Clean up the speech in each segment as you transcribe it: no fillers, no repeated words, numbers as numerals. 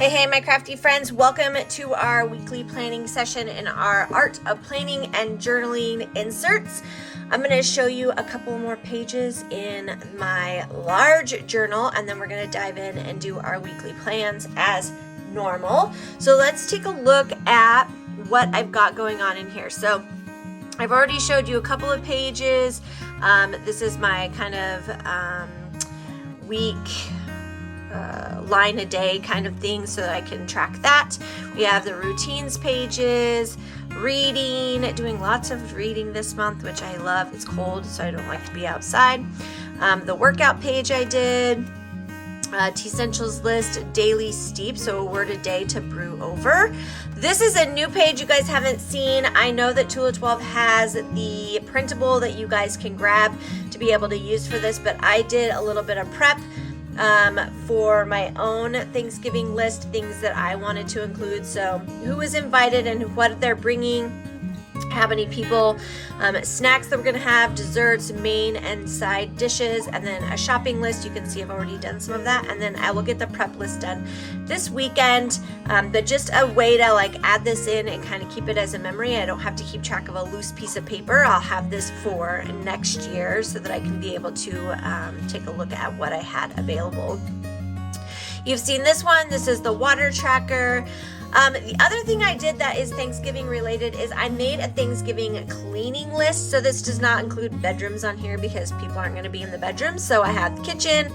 Hey, my crafty friends, welcome to our weekly planning session in our Art of Planning and Journaling inserts. I'm going to show you a couple more pages in my large journal, and then we're going to dive in and do our weekly plans as normal. So let's take a look at what I've got going on in here. So I've already showed you a couple of pages. This is my kind of week line a day kind of thing so that I can track that. We have the routines pages, reading, doing lots of reading this month, which I love. It's cold, so I don't like to be outside. The workout page I did, tea essentials list, daily steep, so a word a day to brew over. This is a new page you guys haven't seen. I know that Tula 12 has the printable that you guys can grab to be able to use for this, but I did a little bit of prep for my own Thanksgiving list, things that I wanted to include. So who was invited and what they're bringing, how many people, snacks that we're going to have, desserts, main and side dishes, and then a shopping list. You can see I've already done some of that, and then I will get the prep list done this weekend, but just a way to like add this in and kind of keep it as a memory. I don't have to keep track of a loose piece of paper. I'll have this for next year so that I can be able to take a look at what I had available. You've seen this one. This is the water tracker. The other thing I did that is Thanksgiving related is I made a Thanksgiving cleaning list. So this does not include bedrooms on here because people aren't going to be in the bedrooms. So I have the kitchen,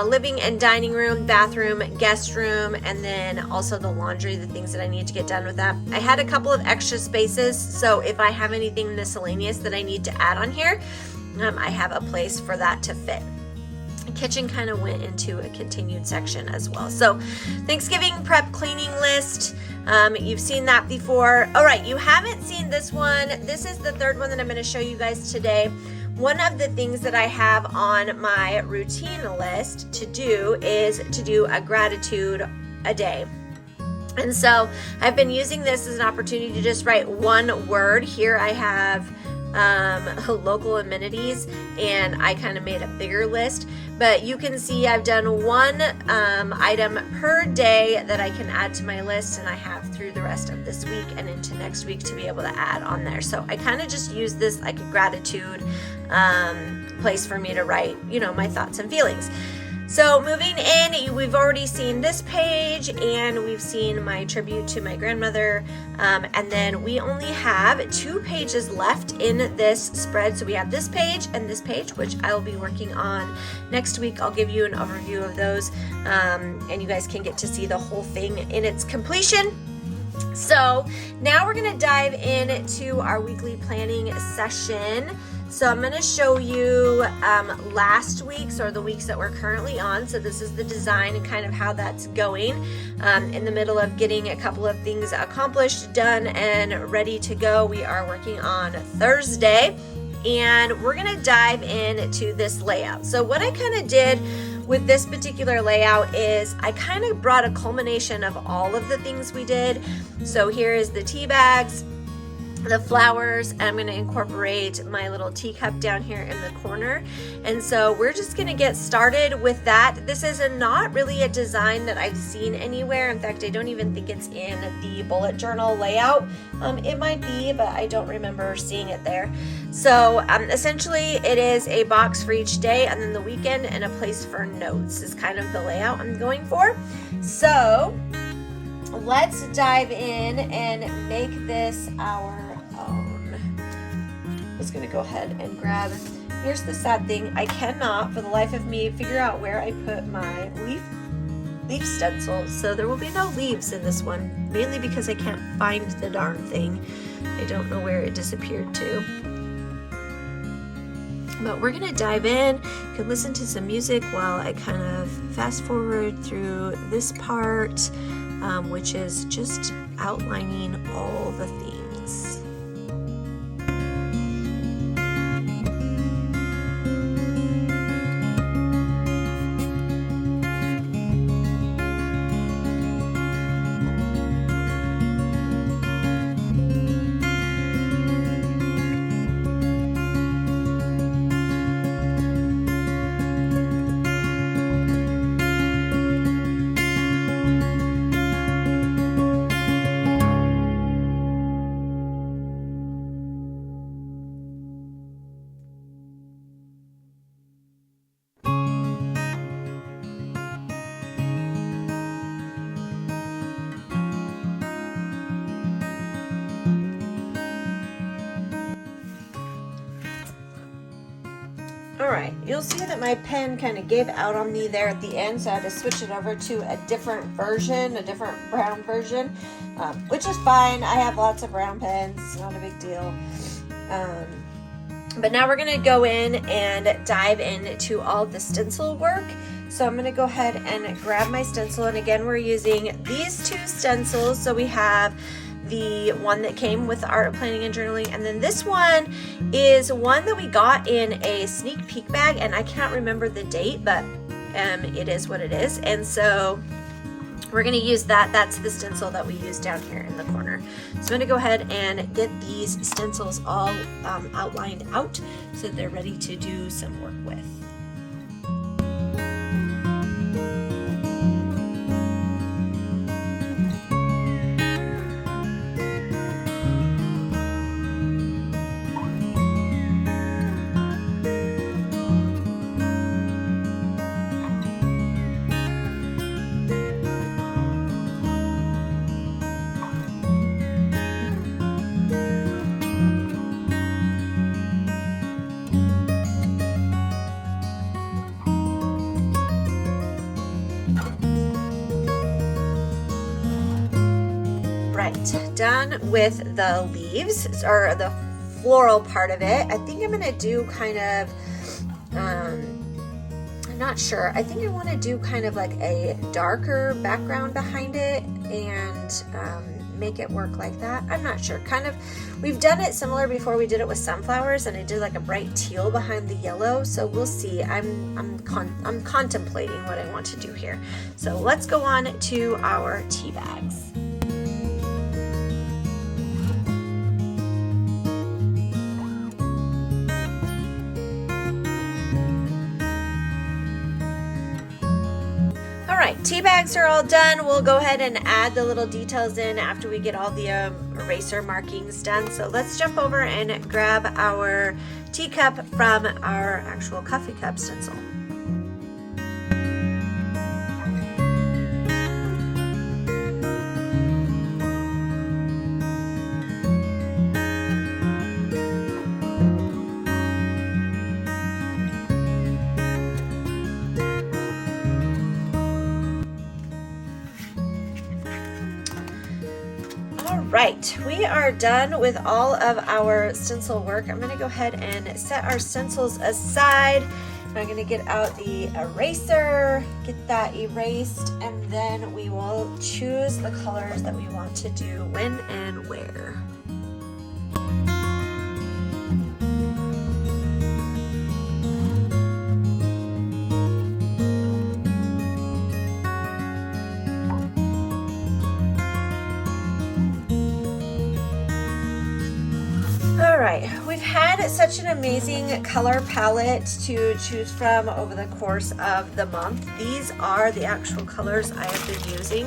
living and dining room, bathroom, guest room, and then also the laundry, the things that I need to get done with that. I had a couple of extra spaces. So if I have anything miscellaneous that I need to add on here, I have a place for that to fit. Kitchen kind of went into a continued section as well. So Thanksgiving prep cleaning list, you've seen that before. All right, you haven't seen this one. This is the third one that I'm going to show you guys today. One of the things that I have on my routine list to do is to do a gratitude a day. And so I've been using this as an opportunity to just write one word. Here I have local amenities, and I kind of made a bigger list, but you can see I've done one item per day that I can add to my list, and I have through the rest of this week and into next week to be able to add on there. So I kind of just use this like a gratitude place for me to write, my thoughts and feelings. So moving in, we've already seen this page, and we've seen my tribute to my grandmother, and then we only have 2 pages left in this spread. So we have this page and this page, which I will be working on next week. I'll give you an overview of those, and you guys can get to see the whole thing in its completion. So now we're going to dive into our weekly planning session. So I'm going to show you last week's, or the weeks that we're currently on. So this is the design and kind of how that's going. In the middle of getting a couple of things accomplished, done, and ready to go. We are working on Thursday, and we're going to dive into this layout. So what I kind of did with this particular layout is I kind of brought a culmination of all of the things we did. So here is the tea bags, the flowers, and I'm going to incorporate my little teacup down here in the corner. And so we're just going to get started with that. This is not really a design that I've seen anywhere. In fact, I don't even think it's in the bullet journal layout. It might be, but I don't remember seeing it there. So essentially it is a box for each day, and then the weekend, and a place for notes is kind of the layout I'm going for. So let's dive in and make this our own. I'm just going to go ahead and grab, here's the sad thing, I cannot for the life of me figure out where I put my leaf stencil, so there will be no leaves in this one, mainly because I can't find the darn thing. I don't know where it disappeared to. But we're going to dive in. You can listen to some music while I kind of fast forward through this part, which is just outlining all the themes. All right, you'll see that my pen kind of gave out on me there at the end, so I had to switch it over to a different version, a different brown version, which is fine. I have lots of brown pens, it's not a big deal. But now we're gonna go in and dive into all the stencil work. So I'm gonna go ahead and grab my stencil, and again, we're using these two stencils. So we have the one that came with the Art of Planning and Journaling, and then this one is one that we got in a sneak peek bag, and I can't remember the date, but it is what it is. And so we're going to use that. That's the stencil that we use down here in the corner. So I'm going to go ahead and get these stencils all outlined out so that they're ready to do some work with. Done with the leaves or the floral part of it. I think I'm gonna do kind of I'm not sure. I think I want to do kind of like a darker background behind it and make it work like that. I'm not sure. Kind of, we've done it similar before. We did it with sunflowers, and I did like a bright teal behind the yellow. So we'll see. I'm contemplating what I want to do here. So let's go on to our tea bags. Tea bags are all done. We'll go ahead and add the little details in after we get all the eraser markings done. So let's jump over and grab our teacup from our actual coffee cup stencil. Right, we are done with all of our stencil work. I'm going to go ahead and set our stencils aside. I'm going to get out the eraser, get that erased, and then we will choose the colors that we want to do when and where. We've had such an amazing color palette to choose from over the course of the month. These are the actual colors I have been using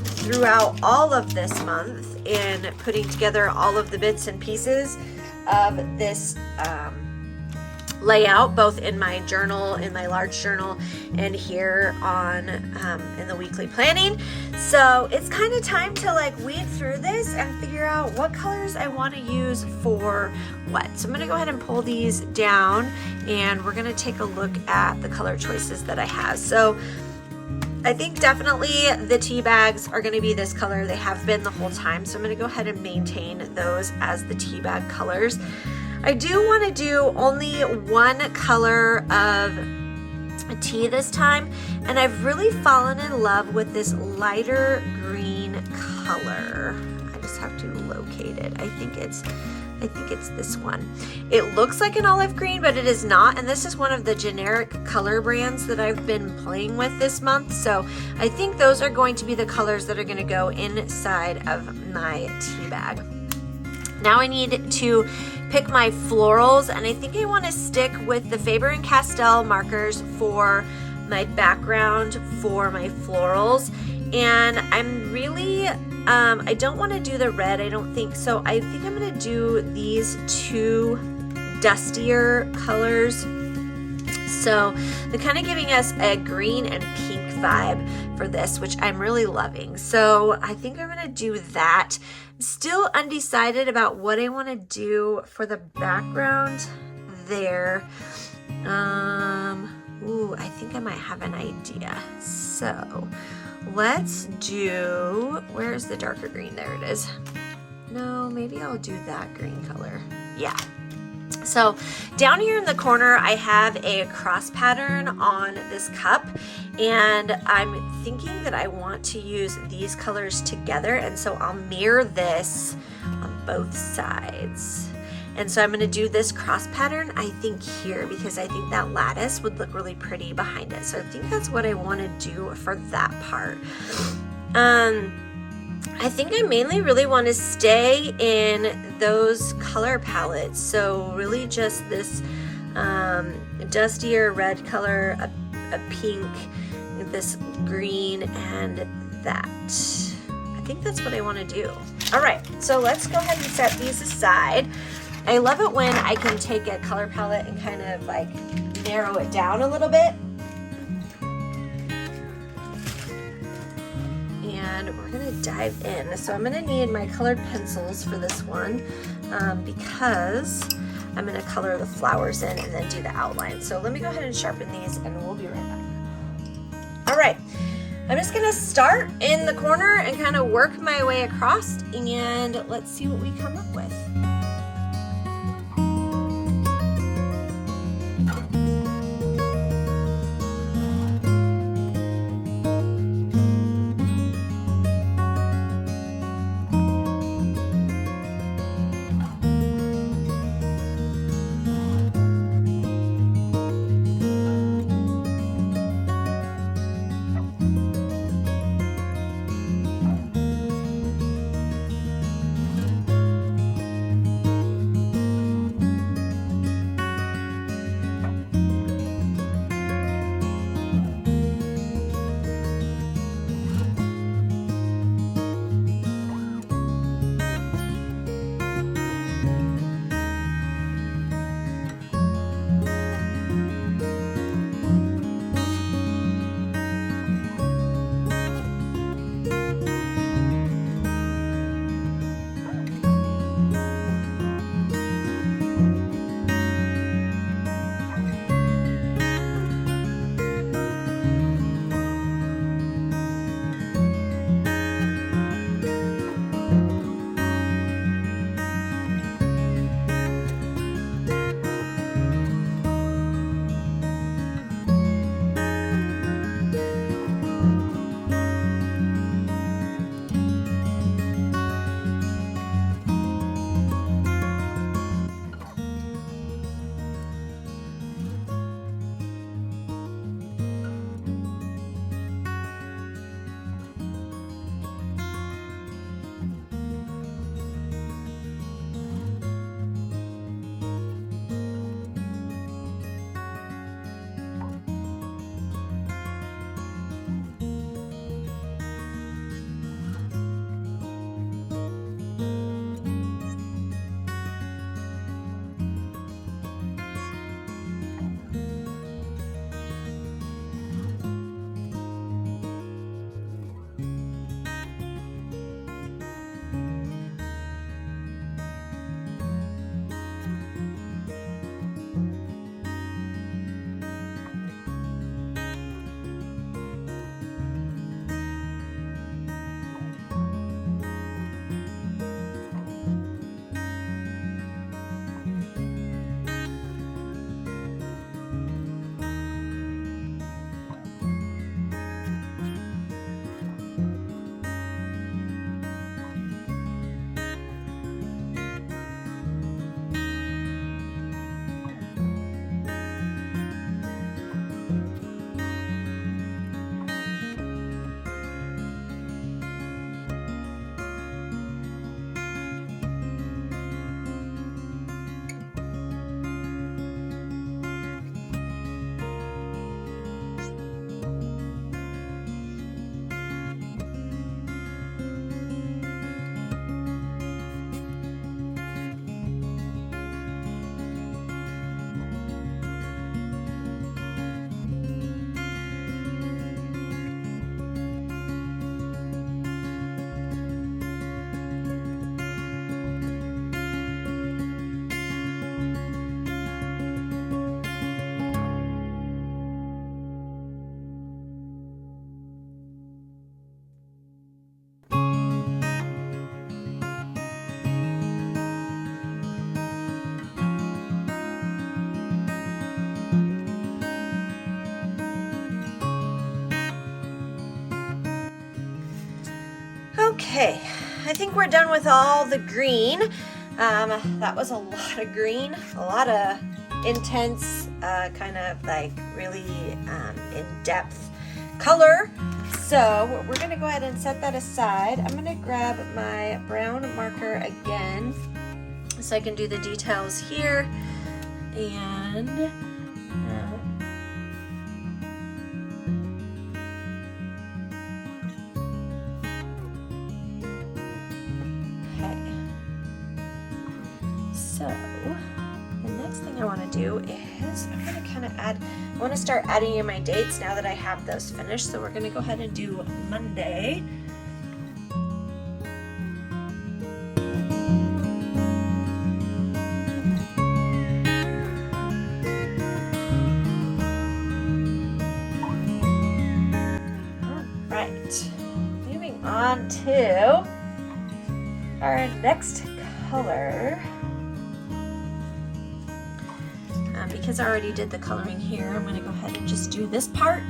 throughout all of this month in putting together all of the bits and pieces of this layout, both in my journal, in my large journal, and here on in the weekly planning. So it's kind of time to like weed through this and figure out what colors I want to use for what. So I'm going to go ahead and pull these down, and we're going to take a look at the color choices that I have. So I think definitely the tea bags are going to be this color. They have been the whole time. So I'm going to go ahead and maintain those as the tea bag colors. I do want to do only one color of tea this time, and I've really fallen in love with this lighter green color. I just have to locate it. I think it's this one. It looks like an olive green, but it is not, and this is one of the generic color brands that I've been playing with this month. So I think those are going to be the colors that are going to go inside of my tea bag. Now I need to pick my florals, and I think I want to stick with the Faber and Castel markers for my background for my florals. And I'm really I don't want to do the red, I don't think so. I think I'm going to do these two dustier colors. So they're kind of giving us a green and pink vibe for this, which I'm really loving. So I think I'm going to do that. I'm still undecided about what I want to do for the background there. Ooh, I think I might have an idea. So let's do, where's the darker green? There it is. No, maybe I'll do that green color. Yeah. So down here in the corner, I have a cross pattern on this cup, and I'm thinking that I want to use these colors together, and so I'll mirror this on both sides. And so I'm going to do this cross pattern, I think, here, because I think that lattice would look really pretty behind it. So I think that's what I want to do for that part. I think I mainly really want to stay in those color palettes. So really just this dustier red color, a pink, this green, and that. I think that's what I want to do. All right, so let's go ahead and set these aside. I love it when I can take a color palette and kind of like narrow it down a little bit. And we're gonna dive in. So I'm gonna need my colored pencils for this one because I'm gonna color the flowers in and then do the outline. So let me go ahead and sharpen these and we'll be right back. All right, I'm just gonna start in the corner and kind of work my way across, and let's see what we come up with. Okay, I think we're done with all the green. That was a lot of green, a lot of intense, kind of like really in-depth color. So we're gonna go ahead and set that aside. I'm gonna grab my brown marker again so I can do the details here. And so the next thing I want to do is I'm going to kind of add, I want to start adding in my dates now that I have those finished. So we're going to go ahead and do Monday. All right, moving on to our next color. Because I already did the coloring here, I'm going to go ahead and just do this part.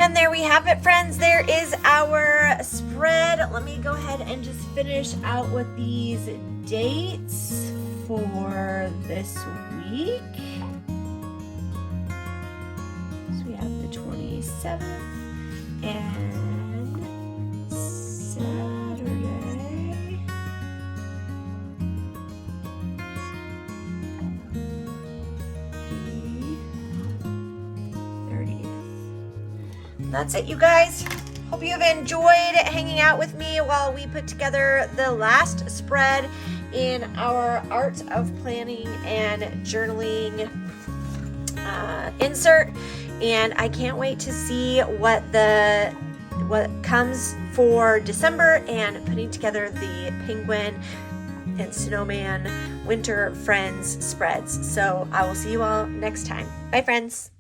And there we have it, friends. There is our spread. Let me go ahead and just finish out with these dates for this week. So we have the 27th and Saturday. That's it, you guys. Hope you have enjoyed hanging out with me while we put together the last spread in our Art of Planning and Journaling insert. And I can't wait to see what comes for December and putting together the penguin and snowman winter friends spreads. So I will see you all next time. Bye, friends.